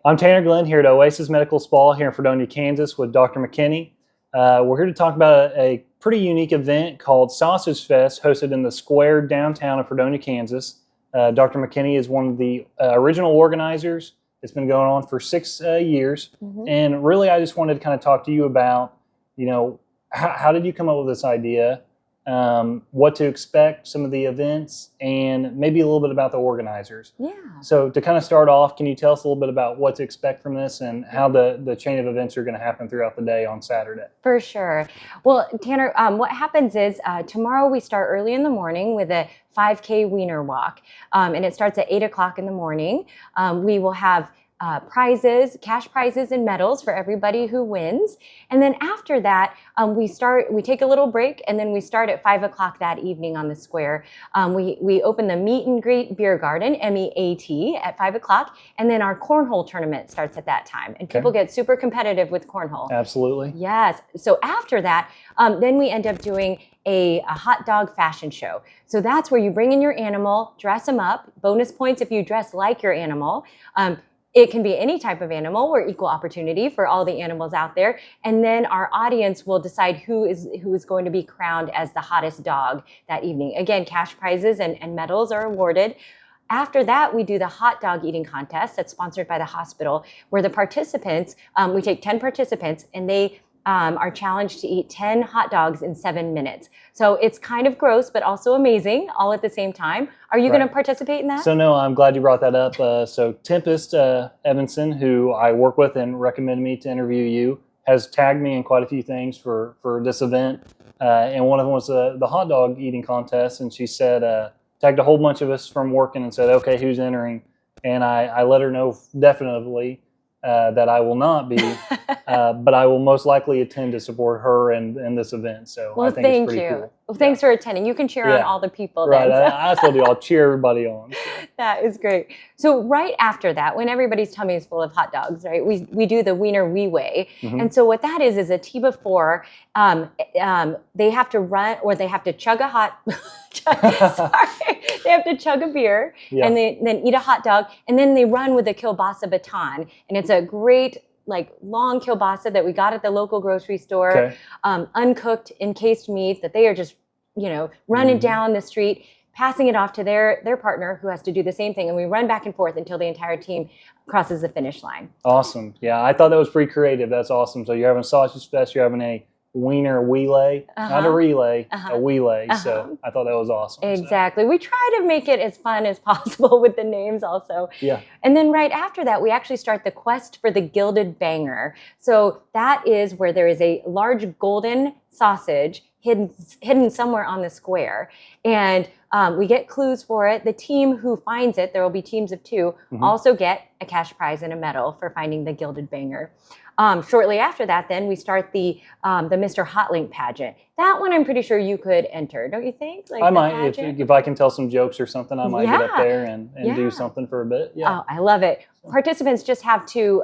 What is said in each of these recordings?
I'm Tanner Glenn here at Oasis Medical Spa here in Fredonia, Kansas with Dr. McKenny. We're here to talk about a pretty unique event called Sausage Fest hosted in the square downtown of Fredonia, Kansas. Dr. McKenny is one of the original organizers. It's been going on for 6 years. And really, I just wanted to kind of talk to you about, how did you come up with this idea, what to expect, some of the events, and maybe a little bit about the organizers. Yeah. So to kind of start off, can you tell us a little bit about what to expect from this and how the chain of events are going to happen throughout the day on Saturday? For sure. Well, Tanner, what happens is tomorrow we start early in the morning with a 5K wiener walk, and it starts at 8 o'clock in the morning. We will have prizes, cash prizes and medals for everybody who wins. And then after that, we take a little break, and then we start at 5 o'clock that evening on the square. We open the meet and greet beer garden, MEAT, at 5 o'clock. And then our cornhole tournament starts at that time. And people get super competitive with cornhole. Absolutely. Yes. So after that, then we end up doing a hot dog fashion show. So that's where you bring in your animal, dress them up. Bonus points if you dress like your animal. It can be any type of animal. We're equal opportunity for all the animals out there. And then our audience will decide who is going to be crowned as the hottest dog that evening. Again, cash prizes and medals are awarded. After that, we do the hot dog eating contest that's sponsored by the hospital, where the participants, we take 10 participants, and they are challenged to eat 10 hot dogs in 7 minutes. So it's kind of gross, but also amazing all at the same time. Are you going to participate in that? So no, I'm glad you brought that up. So Tempest Evanson, who I work with and recommended me to interview you, has tagged me in quite a few things for this event. And one of them was the hot dog eating contest. And she said, tagged a whole bunch of us from working and said, okay, who's entering? And I let her know definitely that I will not be, but I will most likely attend to support her in this event. So well, I think it's pretty you. cool. Well, thanks for attending. You can cheer on all the people. Right, then, so. I still do. I'll cheer everybody on. So. That is great. So right after that, when everybody's tummy is full of hot dogs, right, we do the wiener wee weigh. And so what that is a team of 4. They have to run, or they have to chug a hot. They have to chug a beer and then eat a hot dog, and then they run with a kielbasa baton, and it's a great long kielbasa that we got at the local grocery store, uncooked, encased meat that they are just running down the street, passing it off to their partner who has to do the same thing, and we run back and forth until the entire team crosses the finish line. Awesome. Yeah, I thought that was pretty creative. That's awesome. So you're having Sausage Fest, you're having a wiener wheelay, not a relay, a wheelay. So I thought that was awesome. Exactly. So. We try to make it as fun as possible with the names also. Yeah. And then right after that, we actually start the quest for the gilded banger. So that is where there is a large golden sausage hidden somewhere on the square. And we get clues for it. The team who finds it, there will be teams of 2, also get a cash prize and a medal for finding the gilded banger. Shortly after that, then we start the Mr. Hotlink pageant. That one, I'm pretty sure you could enter, don't you think? I might, if I can tell some jokes or something, I might get up there and do something for a bit. Yeah. Oh, I love it. Participants just have to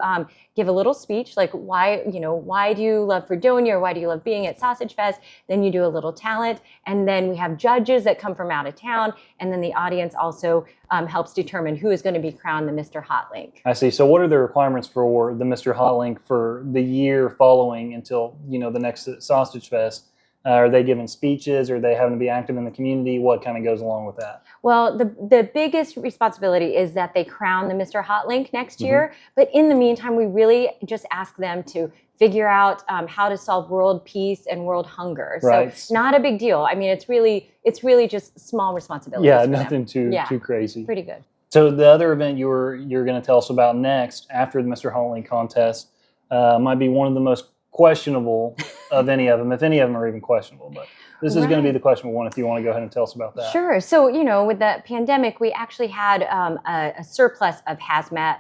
give a little speech, like why do you love Fredonia, or why do you love being at Sausage Fest? Then you do a little talent, and then we have judges that come from out of town, and then the audience also helps determine who is going to be crowned the Mr. Hotlink. I see. So what are the requirements for the Mr. Hotlink for the year following until the next Sausage Fest? Are they giving speeches? Are they having to be active in the community? What kind of goes along with that? Well, the biggest responsibility is that they crown the Mr. Hotlink next year. But in the meantime, we really just ask them to figure out how to solve world peace and world hunger. Right. So not a big deal. I mean, it's really just small responsibilities. Yeah, nothing too crazy. Pretty good. So the other event you're going to tell us about next after the Mr. Hotlink contest might be one of the most questionable of any of them, if any of them are even questionable. But this is going to be the questionable one if you want to go ahead and tell us about that. Sure. So, with the pandemic, we actually had a surplus of hazmat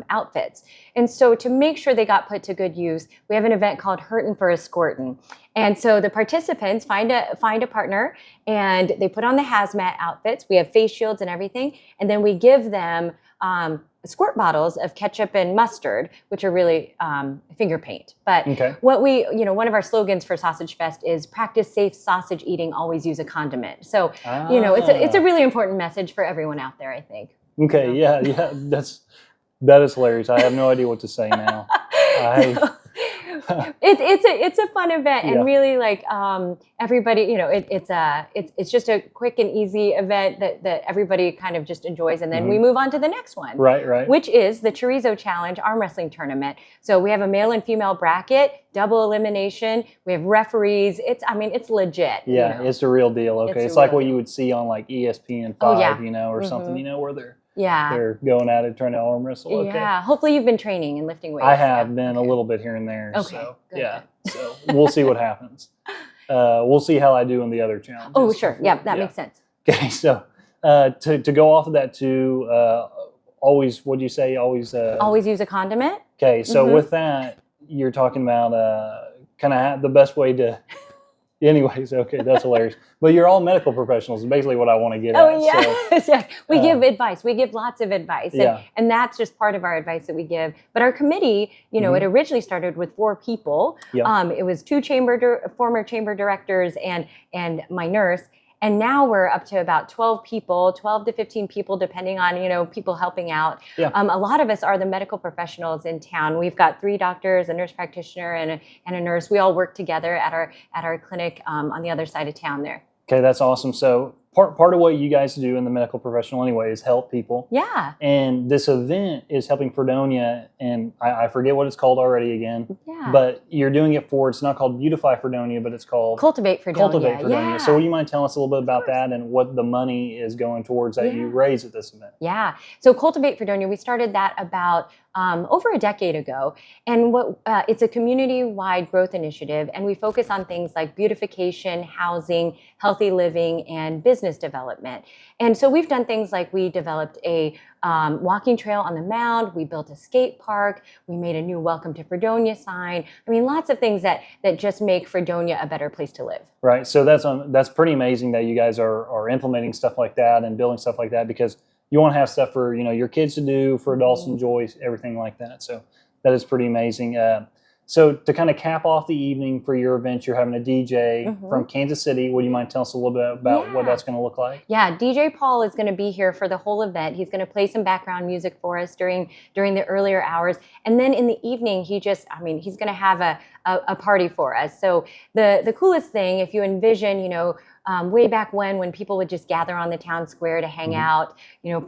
outfits. And so to make sure they got put to good use, we have an event called Hurtin' for a Squirtin'. And so the participants find a partner, and they put on the hazmat outfits. We have face shields and everything. And then we give them squirt bottles of ketchup and mustard, which are really finger paint. But what one of our slogans for Sausage Fest is practice safe sausage eating, always use a condiment. So, it's a really important message for everyone out there, I think. Okay. Yeah. That is hilarious. I have no idea what to say now. It's a fun event, Yeah. and really like everybody, it's just a quick and easy event that everybody kind of just enjoys, and then we move on to the next one, Right. which is the Chorizo Challenge Arm Wrestling Tournament. So we have a male and female bracket, double elimination. We have referees. It's legit. Yeah, it's the real deal. Okay, it's like what you would see on like ESPN 5, or something, where they're going at it trying to arm wrestle. Okay. Yeah, hopefully you've been training and lifting weights. I have been a little bit here and there. Okay. So Good. So we'll see what happens. We'll see how I do in the other challenges. Oh, sure. Yeah, that makes sense. Okay, so to go off of that too, always, what'd you say? Always use a condiment. Okay, so with that, you're talking about kind of the best way to. Anyways, okay, that's hilarious. But you're all medical professionals, is basically what I want to get at. Oh, yeah. So, yeah. We give advice. We give lots of advice. And that's just part of our advice that we give. But our committee, it originally started with 4 people. Yep. It was 2 former chamber directors and my nurse. And now we're up to about 12 people, 12 to 15 people, depending on, people helping out. Yeah. A lot of us are the medical professionals in town. We've got 3 doctors, a nurse practitioner, and a nurse. We all work together at our clinic on the other side of town there. Okay, that's awesome. So part of what you guys do in the medical professional anyway is help people. Yeah. And this event is helping Fredonia, and I forget what it's called already again. Yeah. But you're doing it it's not called Beautify Fredonia, but it's called Cultivate Fredonia. Cultivate Fredonia. Yeah. So would you mind telling us a little bit about that and what the money is going towards that you raise at this event? Yeah. So Cultivate Fredonia, we started that about over a decade ago. And it's a community-wide growth initiative, and we focus on things like beautification, housing, healthy living, and business development. And so we've done things like we developed a walking trail on the mound, we built a skate park, we made a new Welcome to Fredonia sign. Lots of things that just make Fredonia a better place to live. Right. So that's pretty amazing that you guys are implementing stuff like that and building stuff like that, because you want to have stuff for your kids to do, for adults to enjoy, everything like that. So that is pretty amazing. So to kind of cap off the evening for your event, you're having a DJ from Kansas City. Would you mind telling us a little bit about what that's going to look like? Yeah, DJ Paul is going to be here for the whole event. He's going to play some background music for us during the earlier hours. And then in the evening, he's going to have a party for us. So the coolest thing, if you envision, way back when people would just gather on the town square to hang out,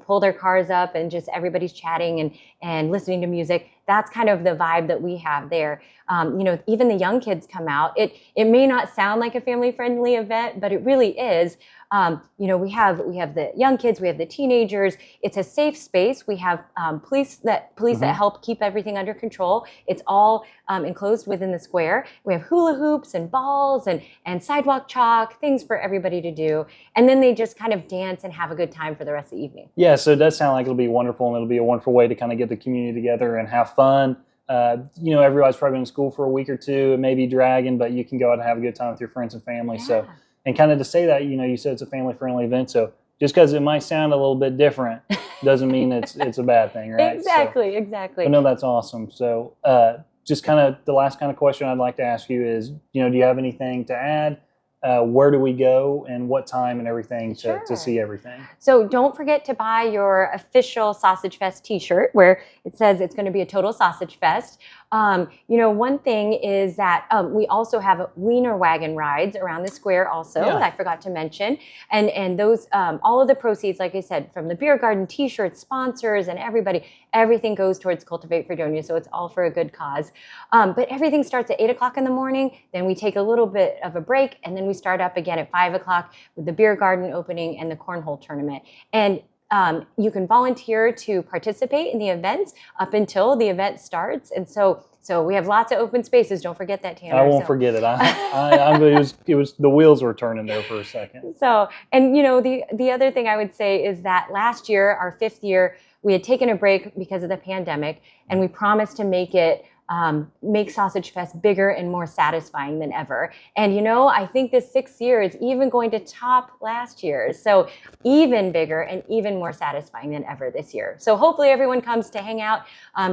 pull their cars up and just everybody's chatting and listening to music. That's kind of the vibe that we have there. Even the young kids come out. It may not sound like a family-friendly event, but it really is. We have the young kids, we have the teenagers. It's a safe space. We have police that help keep everything under control. It's all enclosed within the square. We have hula hoops and balls and sidewalk chalk, things for everybody to do. And then they just kind of dance and have a good time for the rest of the evening. Yeah, so it does sound like it'll be wonderful, and it'll be a wonderful way to kind of get the community together and have fun. Everybody's probably been in school for a week or two, it may be dragging, but you can go out and have a good time with your friends and family. Yeah. So, and kind of to say that, you said it's a family-friendly event, so just because it might sound a little bit different doesn't mean it's a bad thing, right? Exactly. But no, that's awesome. So just kind of the last kind of question I'd like to ask you is, do you have anything to add? Where do we go and what time and everything to see everything? So don't forget to buy your official Sausage Fest t-shirt where it says it's going to be a total Sausage Fest. One thing is that we also have wiener wagon rides around the square also, that I forgot to mention. And those, all of the proceeds, like I said, from the beer garden, t-shirts, sponsors, and everything goes towards Cultivate Fredonia. So it's all for a good cause. But everything starts at 8 o'clock in the morning. Then we take a little bit of a break, and then we start up again at 5 o'clock with the beer garden opening and the cornhole tournament. And you can volunteer to participate in the events up until the event starts. And so we have lots of open spaces. Don't forget that, Tanner. I won't forget it. It was the wheels were turning there for a second. So, and the other thing I would say is that last year, our 5th year, we had taken a break because of the pandemic, and we promised to make Sausage Fest bigger and more satisfying than ever. And I think this 6th year is even going to top last year's. So even bigger and even more satisfying than ever this year. So hopefully everyone comes to hang out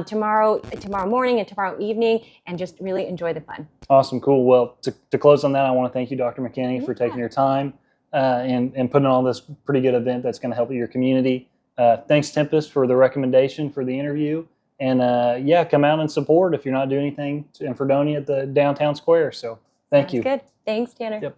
tomorrow morning and tomorrow evening and just really enjoy the fun. Awesome, cool. Well, to close on that, I want to thank you, Dr. McKenny, for taking your time and putting on this pretty good event that's going to help your community. Thanks, Tempest, for the recommendation for the interview. And yeah, come out and support if you're not doing anything in Fredonia at the downtown square. So thank you. Good. Thanks, Tanner. Yep.